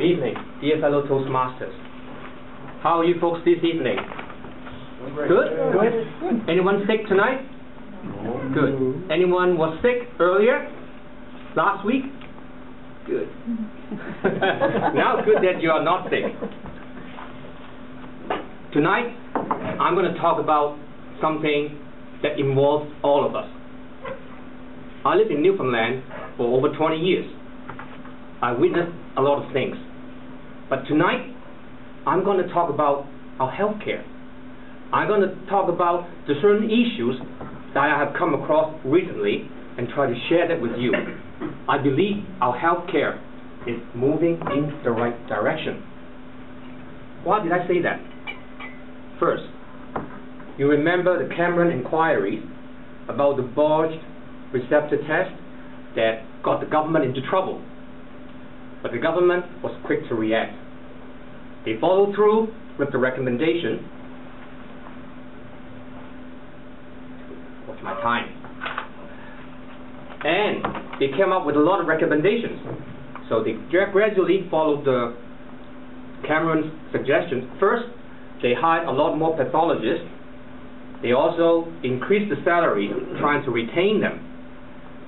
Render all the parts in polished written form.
Good evening, dear fellow Toastmasters. How are you folks this evening? Good? Good. Anyone sick tonight? No. Good. Anyone was sick earlier? Last week? Good. Now good that you are not sick. Tonight, I'm going to talk about something that involves all of us. I lived in Newfoundland for over 20 years. I witnessed a lot of things. But tonight, I'm going to talk about our health care. I'm going to talk about the certain issues that I have come across recently and try to share that with you. I believe our health care is moving in the right direction. Why did I say that? First, you remember the Cameron inquiries about the bulge receptor test that got the government into trouble. But the government was quick to react. They followed through with the recommendation. What's my time? And they came up with a lot of recommendations. So they gradually followed the Cameron's suggestions. First, they hired a lot more pathologists. They also increased the salaries, trying to retain them.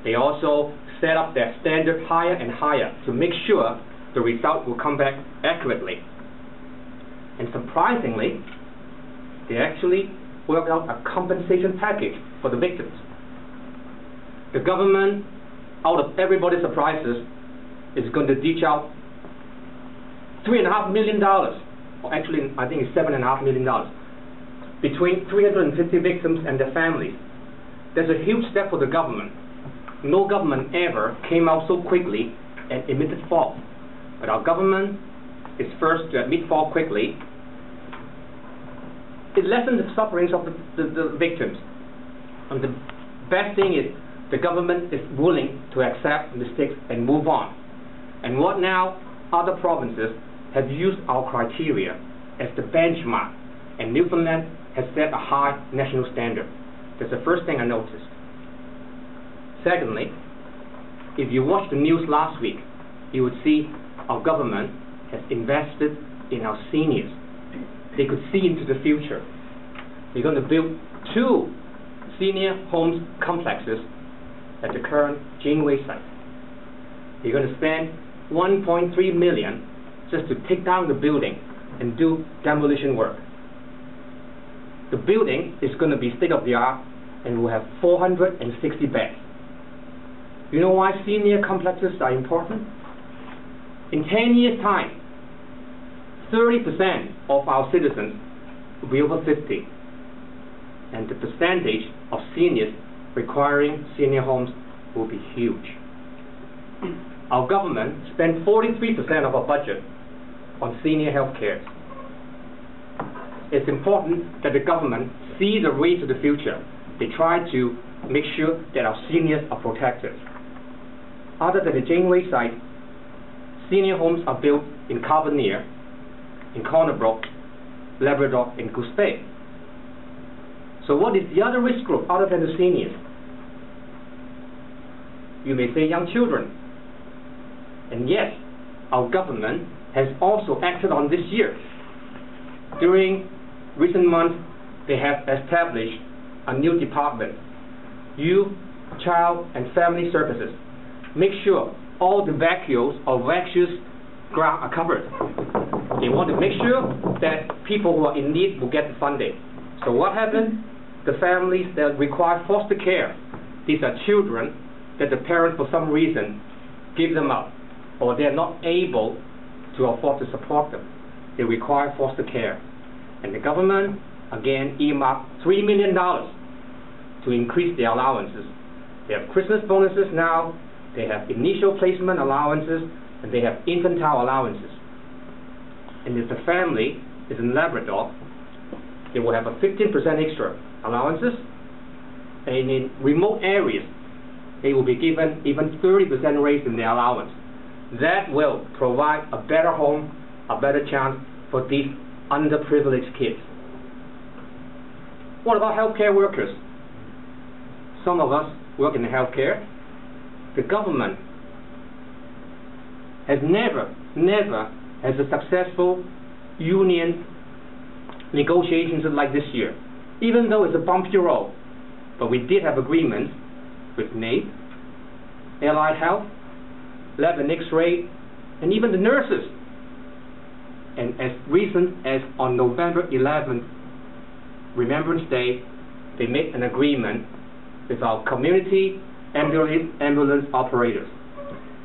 They also set up their standard higher and higher to make sure the result will come back accurately. And surprisingly, they actually worked out a compensation package for the victims. The government, out of everybody's surprises, is going to dish out $3.5 million, or actually I think it's $7.5 million, between 350 victims and their families. That's a huge step for the government. No government ever came out so quickly and admitted fault. But our government is first to admit fault quickly. It lessens the sufferings of the victims. And the best thing is the government is willing to accept mistakes and move on. And what now? Other provinces have used our criteria as the benchmark, and Newfoundland has set a high national standard. That's the first thing I noticed. Secondly, if you watched the news last week, you would see our government has invested in our seniors. They could see into the future. They're going to build 2 senior homes complexes at the current Janeway site. They're going to spend $1.3 million just to take down the building and do demolition work. The building is going to be state-of-the-art and will have 460 beds. You know why senior complexes are important? In 10 years' time, 30% of our citizens will be over 50. And the percentage of seniors requiring senior homes will be huge. Our government spends 43% of our budget on senior health care. It's important that the government see the way to the future. They try to make sure that our seniors are protected. Other than the Janeway site, senior homes are built in Carbonear, in Corner Brook, Labrador, and Goose Bay. So what is the other risk group other than the seniors? You may say young children. And yes, our government has also acted on this year. During recent months, they have established a new department, Youth, Child, and Family Services. Make sure all the vacuoles or vacuous ground are covered. They want to make sure that people who are in need will get the funding. So what happened? The families that require foster care, these are children that the parents for some reason give them up, or they're not able to afford to support them. They require foster care. And the government, again, earmarked $3 million to increase their allowances. They have Christmas bonuses now, they have initial placement allowances, and they have infantile allowances. And if the family is in Labrador, they will have a 15% extra allowances, and in remote areas, they will be given even 30% raise in their allowance. That will provide a better home, a better chance for these underprivileged kids. What about healthcare workers? Some of us work in healthcare. The government has never has a successful union negotiations like this year, even though it's a bumpy road. But we did have agreements with NAPE, Allied Health, Lab and X-ray, and even the nurses. And as recent as on November 11th, Remembrance Day, they made an agreement with our community ambulance operators.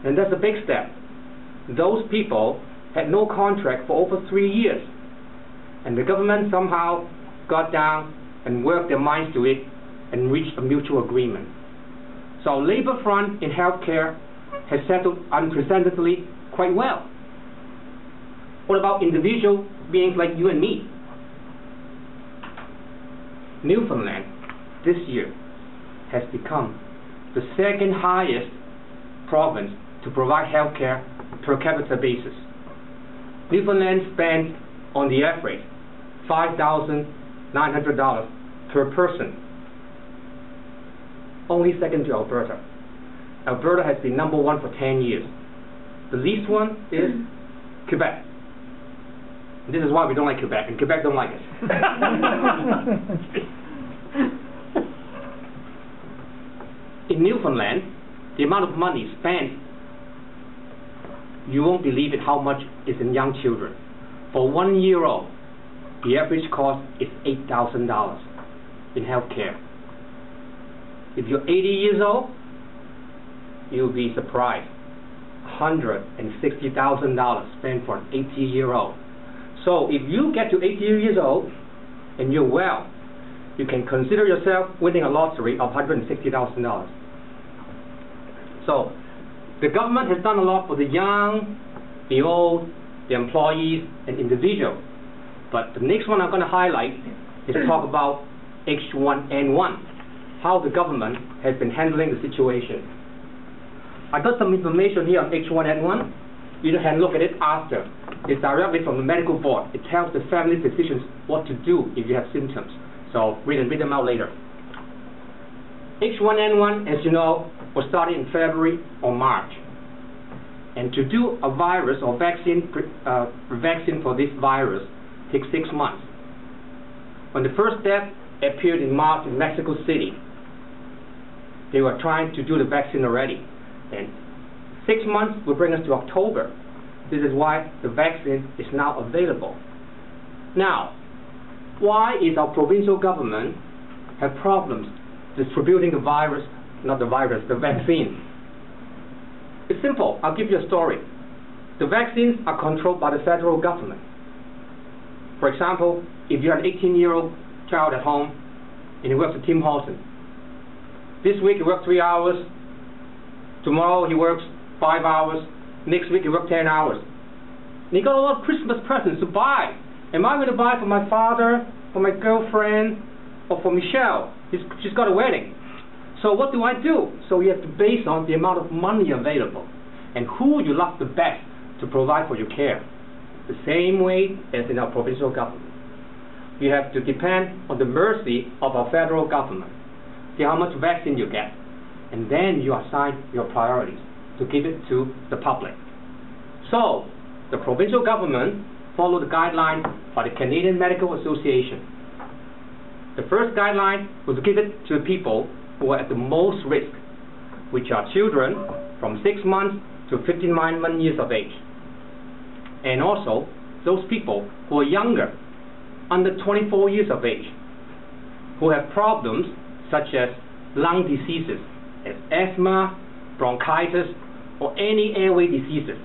And that's a big step. Those people had no contract for over 3 years. And the government somehow got down and worked their minds to it and reached a mutual agreement. So our labor front in healthcare has settled unprecedentedly quite well. What about individual beings like you and me? Newfoundland this year has become the second highest province to provide healthcare per capita basis. Newfoundland spends on the average $5,900 per person, only second to Alberta. Alberta has been number one for 10 years. The least one is Quebec. This is why we don't like Quebec, and Quebec don't like us. In Newfoundland, the amount of money spent, you won't believe it how much is in young children. For 1 year old, the average cost is $8,000 in healthcare. If you're 80 years old, you'll be surprised. $160,000 spent for an 80-year-old. So if you get to 80 years old and you're well, you can consider yourself winning a lottery of $160,000. So the government has done a lot for the young, the old, the employees, and individuals. But the next one I'm going to highlight is talk about H1N1, how the government has been handling the situation. I got some information here on H1N1. You can look at it after. It's directly from the medical board. It tells the family physicians what to do if you have symptoms. So read them out later. H1N1, as you know, was started in February or March. And to do a virus or vaccine for this virus takes 6 months. When the first death appeared in March in Mexico City, they were trying to do the vaccine already. And 6 months will bring us to October. This is why the vaccine is now available. Now, why is our provincial government have problems distributing the vaccine? It's simple. I'll give you a story. The vaccines are controlled by the federal government. For example, if you have an 18-year-old child at home and he works at Tim Hortons, this week he works 3 hours, tomorrow he works 5 hours, next week he works 10 hours. And he got a lot of Christmas presents to buy. Am I going to buy for my father, for my girlfriend, or for Michelle? She's got a wedding. So what do I do? So you have to base on the amount of money available and who you love the best to provide for your care. The same way as in our provincial government. You have to depend on the mercy of our federal government. See how much vaccine you get. And then you assign your priorities to give it to the public. So, the provincial government followed the guideline by the Canadian Medical Association. The first guideline was to give it to the people who are at the most risk, which are children from 6 months to 59 years of age. And also, those people who are younger, under 24 years of age, who have problems such as lung diseases, as asthma, bronchitis, or any airway diseases,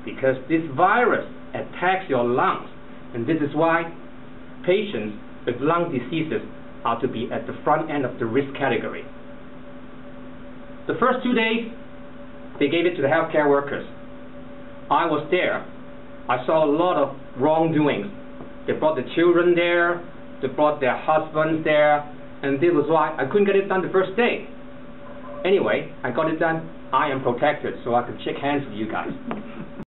because this virus attacks your lungs, and this is why patients with lung diseases are to be at the front end of the risk category. The first 2 days, they gave it to the healthcare workers. I was there. I saw a lot of wrongdoings. They brought the children there, they brought their husbands there, and this was why I couldn't get it done the first day. Anyway, I got it done. I am protected, so I could shake hands with you guys.